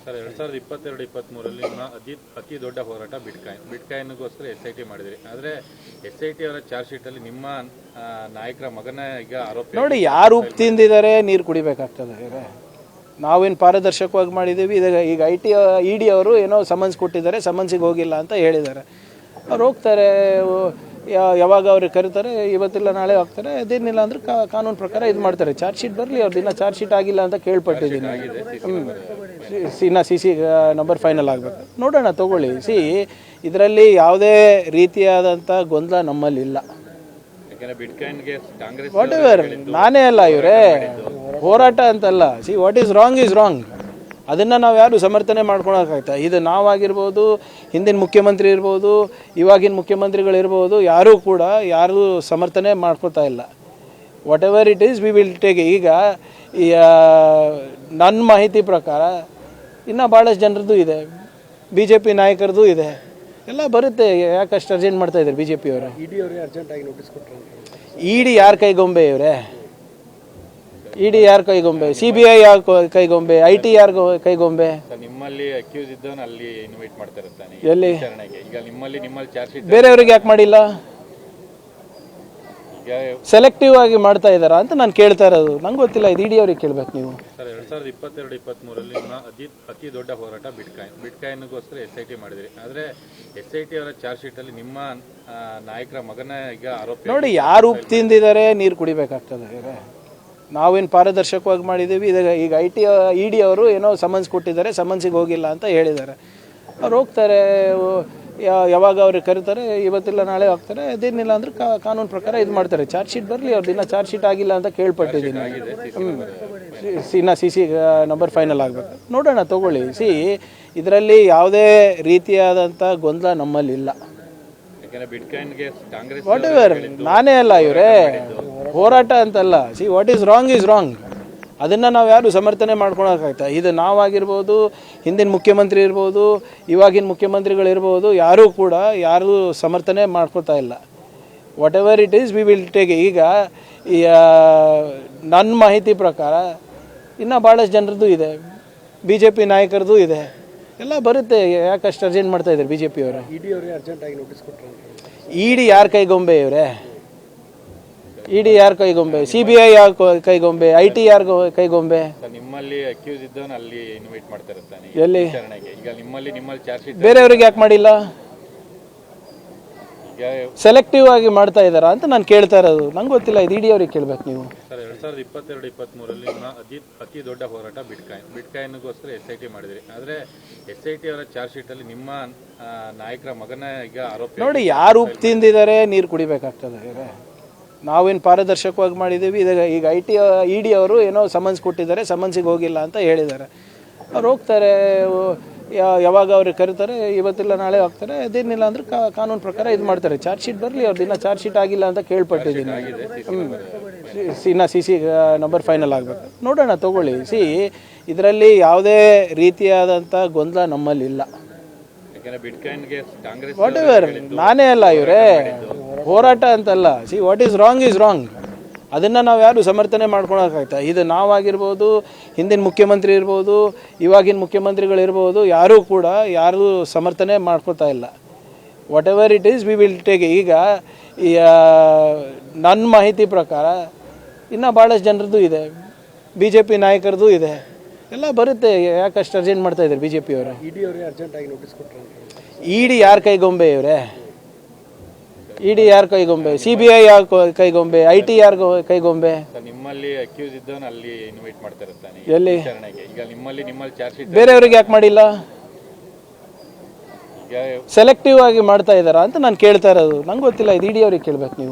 Sir 2022-23 ನಿಮ್ಮ ಅತಿ ದೊಡ್ಡ ಹೋರಾಟ ಬಿಟ್ಕಾಯಿನ್ಗೋಸ್ಕರ SIT ಮಾಡಿದ್ರಿ. ಆದರೆ SIT ಅವರ ಚಾರ್ಜ್ ಶೀಟಲ್ಲಿ ನಿಮ್ಮ ನಾಯಕರ ಮಗನ ಈಗ ಆರೋಪ ನೋಡಿ, ಯಾರು ಉಪ್ಪು ತಿಂದಿದ್ದಾರೆ ನೀರು ಕುಡಿಬೇಕಾಗ್ತದೆ. ನಾವೇನು ಪಾರದರ್ಶಕವಾಗಿ ಮಾಡಿದ್ದೀವಿ. ಈಗ ED ಅವರು ಏನೋ ಸಮನ್ಸ್ ಕೊಟ್ಟಿದ್ದಾರೆ, ಸಮನ್ಸಿಗೆ ಹೋಗಿಲ್ಲ ಅಂತ ಹೇಳಿದ್ದಾರೆ. ಅವ್ರು ಹೋಗ್ತಾರೆ, ಯಾವಾಗ ಅವ್ರಿಗೆ ಕರೀತಾರೆ, ಇವತ್ತಿಲ್ಲ ನಾಳೆ ಹೋಗ್ತಾರೆ. ಅದೇನಿಲ್ಲ ಅಂದ್ರೆ ಕಾನೂನು ಪ್ರಕಾರ ಇದು ಮಾಡ್ತಾರೆ. ಚಾರ್ಜ್ ಶೀಟ್ ಬರಲಿ, ಅವ್ರದ್ದು ಇನ್ನೂ ಚಾರ್ಜ್ ಶೀಟ್ ಆಗಿಲ್ಲ ಅಂತ ಕೇಳ್ಪಟ್ಟಿದ್ದೀನಿ. ಇನ್ನು CC ನಂಬರ್ ಫೈನಲ್ ಆಗಬೇಕು, ನೋಡೋಣ, ತಗೊಳ್ಳಿ. ಇದರಲ್ಲಿ ಯಾವುದೇ ರೀತಿಯಾದಂಥ ಗೊಂದಲ ನಮ್ಮಲ್ಲಿಲ್ಲ. ವಾಟ್ ಎವರ್, ನಾನೇ ಅಲ್ಲ ಇವರೇ ಹೋರಾಟ ಅಂತಲ್ಲ. What is wrong is wrong. ಅದನ್ನು ನಾವು ಯಾರು ಸಮರ್ಥನೆ ಮಾಡ್ಕೊಳಕ್ಕಾಗ್ತಾ. ಇದು ನಾವಾಗಿರ್ಬೋದು, ಹಿಂದಿನ ಮುಖ್ಯಮಂತ್ರಿ ಇರ್ಬೋದು, ಇವಾಗಿನ ಮುಖ್ಯಮಂತ್ರಿಗಳಿರ್ಬೋದು, ಯಾರೂ ಕೂಡ ಯಾರೂ ಸಮರ್ಥನೆ ಮಾಡ್ಕೊತಾ ಇಲ್ಲ. What ever it is, we will take. ಈಗ ನನ್ನ ಮಾಹಿತಿ ಪ್ರಕಾರ ಇನ್ನೂ ಭಾಳಷ್ಟು ಜನರದ್ದು ಇದೆ, BJP ನಾಯಕರದ್ದು ಇದೆ, ಎಲ್ಲ ಬರುತ್ತೆ. ಯಾಕಷ್ಟು ಅರ್ಜೆಂಟ್ ಮಾಡ್ತಾ ಇದ್ದಾರೆ BJP ಅವರು? ED ಯಾರ ಕೈಗೊಂಬೆ ಇವರೇ? ED ಯಾರ ಕೈಗೊಂಬೆ? CBI ಯಾರ ಕೈಗೊಂಬೆ? IT ಯಾರ ಕೈಗೊಂಬೆ? ನಿಮ್ಮಲ್ಲಿ ಅಕ್ಯೂಸ್ ಇದ್ದವನು ಅಲ್ಲಿ ಇನ್ವೈಟ್ ಮಾಡ್ತಾ ಇರ್ತಾನೆ ಎಲ್ಲಿ? ಈಗ ನಿಮ್ಮಲ್ಲಿ ಚಾರ್ಜ್ ಶೀಟ್ ಬೇರೆಯವ್ರಿಗೆ ಯಾಕೆ ಮಾಡಿಲ್ಲ? ಸೆಲೆಕ್ಟಿವ್ ಆಗಿ ಮಾಡ್ತಾ ಇದ್ದಾರಾ ಅಂತ ನಾನು ಕೇಳ್ತಾ ಇರೋದು. ನಂಗೆ ಗೊತ್ತಿಲ್ಲ, ಇದು ED ಅವ್ರಿಗೆ ಕೇಳ್ಬೇಕು ನೀವು. ಸರ್ 2022-23 ನಿಮ್ಮ ಅತಿ ದೊಡ್ಡ ಹೋರಾಟ ಬಿಟ್ಕಾಯಿನ್ಗೋಸ್ಕರ SIT ಮಾಡಿದ್ರಿ. ಆದರೆ SIT ಅವರ ಚಾರ್ಜ್ ಶೀಟಲ್ಲಿ ನಿಮ್ಮ ನಾಯಕರ ಮಗನ ಈಗ ಆರೋಪ ನೋಡಿ, ಯಾರು ಉಪ್ಪು ತಿಂದಿದ್ದಾರೆ ನೀರು ಕುಡಿಬೇಕಾಗ್ತದೆ. ನಾವೇನು ಪಾರದರ್ಶಕವಾಗಿ ಮಾಡಿದ್ದೀವಿ. ಈಗ ED ಅವರು ಏನೋ ಸಮನ್ಸ್ ಕೊಟ್ಟಿದ್ದಾರೆ, ಸಮನ್ಸಿಗೆ ಹೋಗಿಲ್ಲ ಅಂತ ಹೇಳಿದ್ದಾರೆ. ಅವ್ರು ಹೋಗ್ತಾರೆ, ಯಾವಾಗ ಅವ್ರಿಗೆ ಕರೀತಾರೆ, ಇವತ್ತಿಲ್ಲ ನಾಳೆ ಹೋಗ್ತಾರೆ. ಅದೇನಿಲ್ಲ ಅಂದ್ರೆ ಕಾನೂನು ಪ್ರಕಾರ ಇದು ಮಾಡ್ತಾರೆ. ಚಾರ್ಜ್ ಶೀಟ್ ಬರಲಿ, ಅವ್ರದ್ದು ಇನ್ನೂ ಚಾರ್ಜ್ ಶೀಟ್ ಆಗಿಲ್ಲ ಅಂತ ಕೇಳ್ಪಟ್ಟಿದ್ದೀನಿ. ಇನ್ನು CC ನಂಬರ್ ಫೈನಲ್ ಆಗಬೇಕು, ನೋಡೋಣ, ತಗೊಳ್ಳಿ. ಇದರಲ್ಲಿ ಯಾವುದೇ ರೀತಿಯಾದಂಥ ಗೊಂದಲ ನಮ್ಮಲ್ಲಿಲ್ಲ. ವಾಟ್ ಎವರ್, ನಾನೇ ಅಲ್ಲ ಇವರೇ ಹೋರಾಟ ಅಂತಲ್ಲ. What is wrong is wrong. ಅದನ್ನು ನಾವು ಯಾರು ಸಮರ್ಥನೆ ಮಾಡ್ಕೊಳಕ್ಕಾಗ್ತಾ. ಇದು ನಾವಾಗಿರ್ಬೋದು, ಹಿಂದಿನ ಮುಖ್ಯಮಂತ್ರಿ ಇರ್ಬೋದು, ಇವಾಗಿನ ಮುಖ್ಯಮಂತ್ರಿಗಳಿರ್ಬೋದು, ಯಾರೂ ಕೂಡ ಯಾರೂ ಸಮರ್ಥನೆ ಮಾಡ್ಕೊತಾ ಇಲ್ಲ. What ever it is, we will take. ಈಗ ನನ್ನ ಮಾಹಿತಿ ಪ್ರಕಾರ ಇನ್ನೂ ಭಾಳಷ್ಟು ಜನರದ್ದು ಇದೆ, BJP ನಾಯಕರದ್ದು ಇದೆ, ಎಲ್ಲ ಬರುತ್ತೆ. ಯಾಕಷ್ಟು ಅರ್ಜೆಂಟ್ ಮಾಡ್ತಾ ಇದ್ದಾರೆ BJP ಅವರು? ED ಯಾರ ಕೈಗೊಂಬೆ ಇವರೇ? ED ಯಾರ ಕೈಗೊಂಬೆ? CBI ಯಾರ ಕೈಗೊಂಬೆ? IT ಯಾರ ಕೈಗೊಂಬೆ? ನಿಮ್ಮಲ್ಲಿ ಅಕ್ಯೂಸ್ ಇದ್ದವನು ಅಲ್ಲಿ ಇನ್ವೈಟ್ ಮಾಡ್ತಾ ಇರ್ತಾನೆ ಎಲ್ಲಿ? ಈಗ ನಿಮ್ಮಲ್ಲಿ ಚಾರ್ಜ್ ಶೀಟ್ ಬೇರೆಯವ್ರಿಗೆ ಯಾಕೆ ಮಾಡಿಲ್ಲ? ಸೆಲೆಕ್ಟಿವ್ ಆಗಿ ಮಾಡ್ತಾ ಇದ್ದಾರಾ ಅಂತ ನಾನು ಕೇಳ್ತಾ ಇರೋದು. ನಂಗೆ ಗೊತ್ತಿಲ್ಲ, ಇದು ED ಅವ್ರಿಗೆ ಕೇಳ್ಬೇಕು ನೀವು. ಸರ್ 2022-23 ನಿಮ್ಮ ಅತಿ ದೊಡ್ಡ ಹೋರಾಟ ಬಿಟ್ಕಾಯಿನ್ಗೋಸ್ಕರ SIT ಮಾಡಿದ್ರಿ. ಆದರೆ SIT ಅವರ ಚಾರ್ಜ್ ಶೀಟಲ್ಲಿ ನಿಮ್ಮ ನಾಯಕರ ಮಗನ ಈಗ ಆರೋಪ ನೋಡಿ, ಯಾರು ಉಪ್ಪು ತಿಂದಿದ್ದಾರೆ ನೀರು ಕುಡಿಬೇಕಾಗ್ತದೆ. ನಾವೇನು ಪಾರದರ್ಶಕವಾಗಿ ಮಾಡಿದ್ದೀವಿ. ಈಗ ED ಅವರು ಏನೋ ಸಮನ್ಸ್ ಕೊಟ್ಟಿದ್ದಾರೆ, ಸಮನ್ಸಿಗೆ ಹೋಗಿಲ್ಲ ಅಂತ ಹೇಳಿದ್ದಾರೆ. ಅವ್ರು ಹೋಗ್ತಾರೆ, ಯಾವಾಗ ಅವ್ರಿಗೆ ಕರೀತಾರೆ, ಇವತ್ತಿಲ್ಲ ನಾಳೆ ಹೋಗ್ತಾರೆ. ಅದೇನಿಲ್ಲ ಅಂದ್ರೆ ಕಾನೂನು ಪ್ರಕಾರ ಇದು ಮಾಡ್ತಾರೆ. ಚಾರ್ಜ್ ಶೀಟ್ ಬರಲಿ, ಅವ್ರದ್ದು ಇನ್ನೂ ಚಾರ್ಜ್ ಶೀಟ್ ಆಗಿಲ್ಲ ಅಂತ ಕೇಳ್ಪಟ್ಟಿದ್ದೀನಿ. ಇನ್ನು CC ನಂಬರ್ ಫೈನಲ್ ಆಗಬೇಕು, ನೋಡೋಣ, ತಗೊಳ್ಳಿ. ಇದರಲ್ಲಿ ಯಾವುದೇ ರೀತಿಯಾದಂಥ ಗೊಂದಲ ನಮ್ಮಲ್ಲಿಲ್ಲ. ವಾಟ್ ಎವರ್, ನಾನೇ ಅಲ್ಲ ಇವರೇ ಹೋರಾಟ ಅಂತಲ್ಲ. What is wrong is wrong. ಅದನ್ನು ನಾವು ಯಾರು ಸಮರ್ಥನೆ ಮಾಡ್ಕೊಳಕ್ಕಾಗ್ತಾ. ಇದು ನಾವಾಗಿರ್ಬೋದು, ಹಿಂದಿನ ಮುಖ್ಯಮಂತ್ರಿ ಇರ್ಬೋದು, ಇವಾಗಿನ ಮುಖ್ಯಮಂತ್ರಿಗಳಿರ್ಬೋದು, ಯಾರೂ ಕೂಡ ಯಾರೂ ಸಮರ್ಥನೆ ಮಾಡ್ಕೊತಾ ಇಲ್ಲ. What ever it is, we will take. ಈಗ ನನ್ನ ಮಾಹಿತಿ ಪ್ರಕಾರ ಇನ್ನೂ ಭಾಳಷ್ಟು ಜನರದ್ದು ಇದೆ, BJP ನಾಯಕರದ್ದು ಇದೆ, ಎಲ್ಲ ಬರುತ್ತೆ. ಯಾಕಷ್ಟು ಅರ್ಜೆಂಟ್ ಮಾಡ್ತಾ ಇದ್ದಾರೆ BJP ಅವರು? ED ಯಾರ ಕೈಗೊಂಬೆ ಇವರೇ? ED ಯಾರ ಕೈಗೊಂಬೆ? CBI ಯಾರ ಕೈಗೊಂಬೆ? IT ಯಾರ ಕೈಗೊಂಬೆ? ನಿಮ್ಮಲ್ಲಿ ಅಕ್ಯೂಸ್ ಇದ್ದವನು ಅಲ್ಲಿ ಇನ್ವೈಟ್ ಮಾಡ್ತಾ ಇರ್ತಾನೆ ಎಲ್ಲಿ? ಈಗ ನಿಮ್ಮಲ್ಲಿ ಚಾರ್ಜ್ ಶೀಟ್ ಬೇರೆಯವ್ರಿಗೆ ಯಾಕೆ ಮಾಡಿಲ್ಲ? ಸೆಲೆಕ್ಟಿವ್ ಆಗಿ ಮಾಡ್ತಾ ಇದ್ದಾರಾ ಅಂತ ನಾನು ಕೇಳ್ತಾ ಇರೋದು. ನಂಗೆ ಗೊತ್ತಿಲ್ಲ, ಇದು ED ಅವ್ರಿಗೆ ಕೇಳ್ಬೇಕು ನೀವು.